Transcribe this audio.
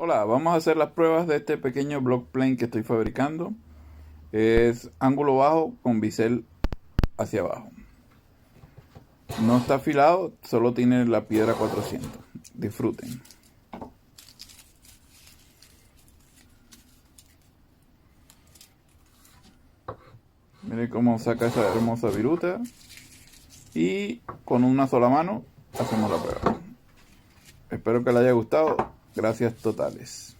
Hola, vamos a hacer las pruebas de este pequeño block plane que estoy fabricando. Es ángulo bajo con bisel hacia abajo. No está afilado, solo tiene la piedra 400. Disfruten. Miren cómo saca esa hermosa viruta. Y con una sola mano hacemos la prueba. Espero que les haya gustado. Gracias totales.